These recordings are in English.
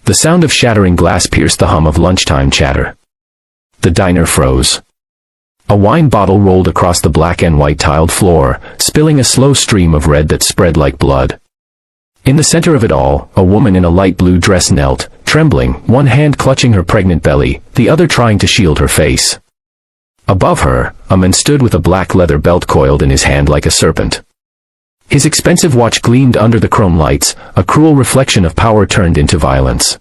The sound of shattering glass pierced the hum of lunchtime chatter. The diner froze. A wine bottle rolled across the black and white tiled floor, spilling a slow stream of red that spread like blood. In the center of it all, a woman in a light blue dress knelt, trembling, one hand clutching her pregnant belly, the other trying to shield her face. Above her, a man stood with a black leather belt coiled in his hand like a serpent. His expensive watch gleamed under the chrome lights, a cruel reflection of power turned into violence.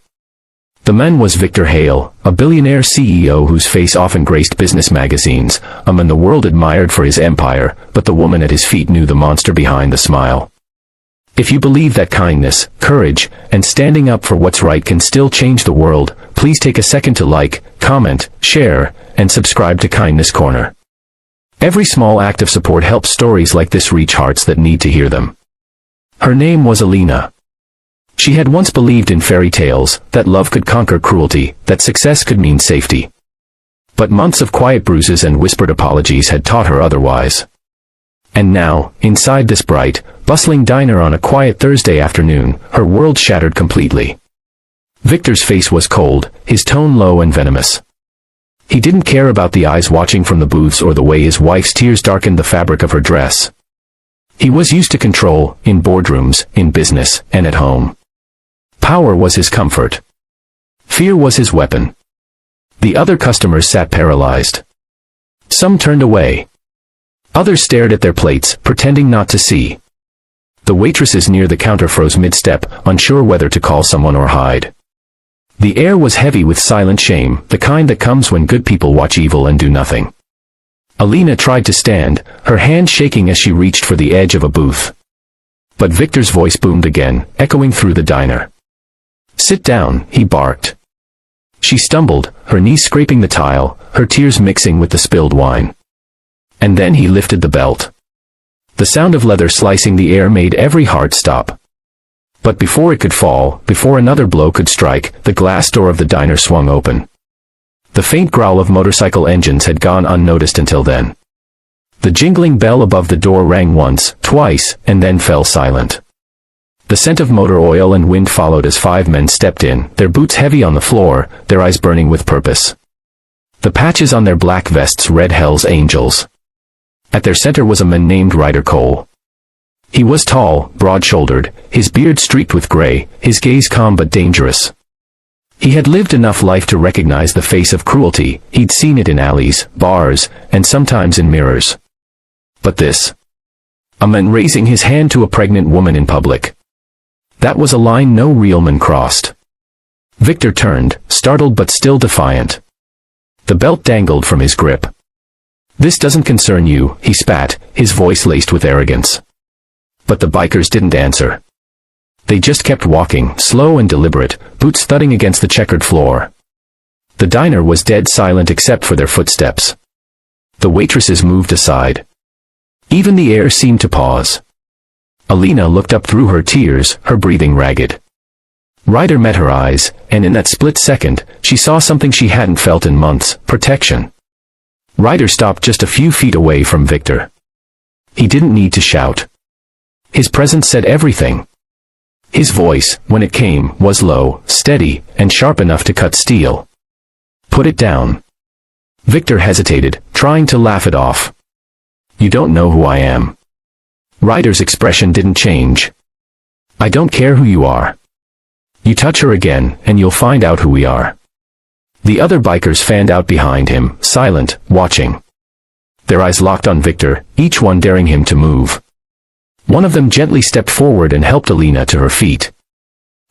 The man was Victor Hale, a billionaire CEO whose face often graced business magazines, a man the world admired for his empire, but the woman at his feet knew the monster behind the smile. If you believe that kindness, courage, and standing up for what's right can still change the world, please take a second to like, comment, share, and subscribe to Kindness Corner. Every small act of support helps stories like this reach hearts that need to hear them. Her name was Alina. She had once believed in fairy tales, that love could conquer cruelty, that success could mean safety. But months of quiet bruises and whispered apologies had taught her otherwise. And now, inside this bright, bustling diner on a quiet Thursday afternoon, her world shattered completely. Victor's face was cold, his tone low and venomous. He didn't care about the eyes watching from the booths or the way his wife's tears darkened the fabric of her dress. He was used to control, in boardrooms, in business, and at home. Power was his comfort. Fear was his weapon. The other customers sat paralyzed. Some turned away. Others stared at their plates, pretending not to see. The waitresses near the counter froze mid-step, unsure whether to call someone or hide. The air was heavy with silent shame, the kind that comes when good people watch evil and do nothing. Alina tried to stand, her hand shaking as she reached for the edge of a booth. But Victor's voice boomed again, echoing through the diner. "Sit down," he barked. She stumbled, her knees scraping the tile, her tears mixing with the spilled wine. And then he lifted the belt. The sound of leather slicing the air made every heart stop. But before it could fall, before another blow could strike, the glass door of the diner swung open. The faint growl of motorcycle engines had gone unnoticed until then. The jingling bell above the door rang once, twice, and then fell silent. The scent of motor oil and wind followed as 5 men stepped in, their boots heavy on the floor, their eyes burning with purpose. The patches on their black vests read Hell's Angels. At their center was a man named Ryder Cole. He was tall, broad-shouldered, his beard streaked with gray, his gaze calm but dangerous. He had lived enough life to recognize the face of cruelty, he'd seen it in alleys, bars, and sometimes in mirrors. But this? A man raising his hand to a pregnant woman in public. That was a line no real man crossed. Victor turned, startled but still defiant. The belt dangled from his grip. "This doesn't concern you," he spat, his voice laced with arrogance. But the bikers didn't answer. They just kept walking, slow and deliberate, boots thudding against the checkered floor. The diner was dead silent except for their footsteps. The waitresses moved aside. Even the air seemed to pause. Alina looked up through her tears, her breathing ragged. Ryder met her eyes, and in that split second, she saw something she hadn't felt in months: protection. Ryder stopped just a few feet away from Victor. He didn't need to shout. His presence said everything. His voice, when it came, was low, steady, and sharp enough to cut steel. "Put it down." Victor hesitated, trying to laugh it off. "You don't know who I am." Ryder's expression didn't change. "I don't care who you are. You touch her again, and you'll find out who we are." The other bikers fanned out behind him, silent, watching. Their eyes locked on Victor, each one daring him to move. One of them gently stepped forward and helped Alina to her feet.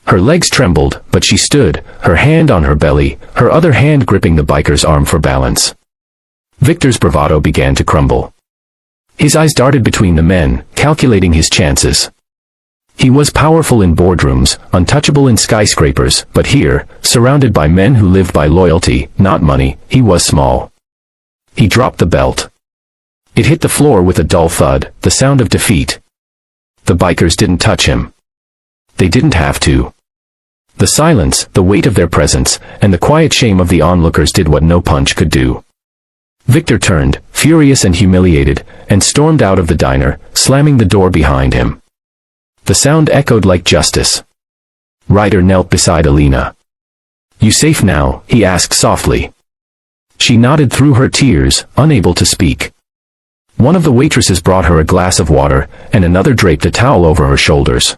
Her legs trembled, but she stood, her hand on her belly, her other hand gripping the biker's arm for balance. Victor's bravado began to crumble. His eyes darted between the men, calculating his chances. He was powerful in boardrooms, untouchable in skyscrapers, but here, surrounded by men who lived by loyalty, not money, he was small. He dropped the belt. It hit the floor with a dull thud, the sound of defeat. The bikers didn't touch him. They didn't have to. The silence, the weight of their presence, and the quiet shame of the onlookers did what no punch could do. Victor turned, furious and humiliated, and stormed out of the diner, slamming the door behind him. The sound echoed like justice. Ryder knelt beside Alina. You safe now? He asked softly. She nodded through her tears, unable to speak. One of the waitresses brought her a glass of water, and another draped a towel over her shoulders.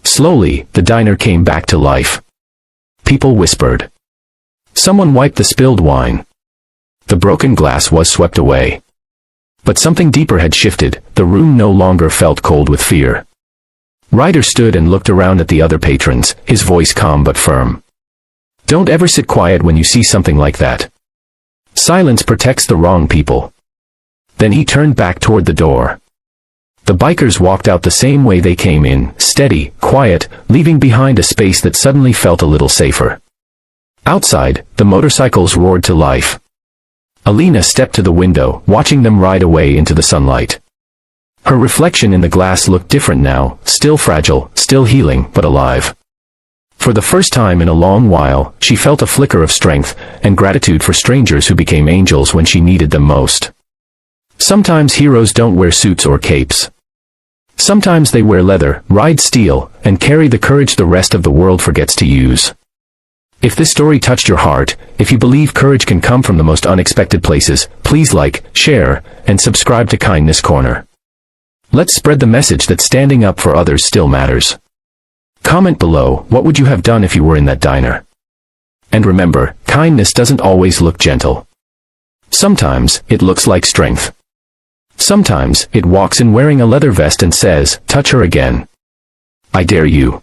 Slowly, the diner came back to life. People whispered. Someone wiped the spilled wine. The broken glass was swept away. But something deeper had shifted. The room no longer felt cold with fear. Ryder stood and looked around at the other patrons, his voice calm but firm. Don't ever sit quiet when you see something like that. Silence protects the wrong people. Then he turned back toward the door. The bikers walked out the same way they came in, steady, quiet, leaving behind a space that suddenly felt a little safer. Outside, the motorcycles roared to life. Alina stepped to the window, watching them ride away into the sunlight. Her reflection in the glass looked different now, still fragile, still healing, but alive. For the first time in a long while, she felt a flicker of strength, and gratitude for strangers who became angels when she needed them most. Sometimes heroes don't wear suits or capes. Sometimes they wear leather, ride steel, and carry the courage the rest of the world forgets to use. If this story touched your heart, if you believe courage can come from the most unexpected places, please like, share, and subscribe to Kindness Corner. Let's spread the message that standing up for others still matters. Comment below, what would you have done if you were in that diner? And remember, kindness doesn't always look gentle. Sometimes, it looks like strength. Sometimes, it walks in wearing a leather vest and says, touch her again. I dare you.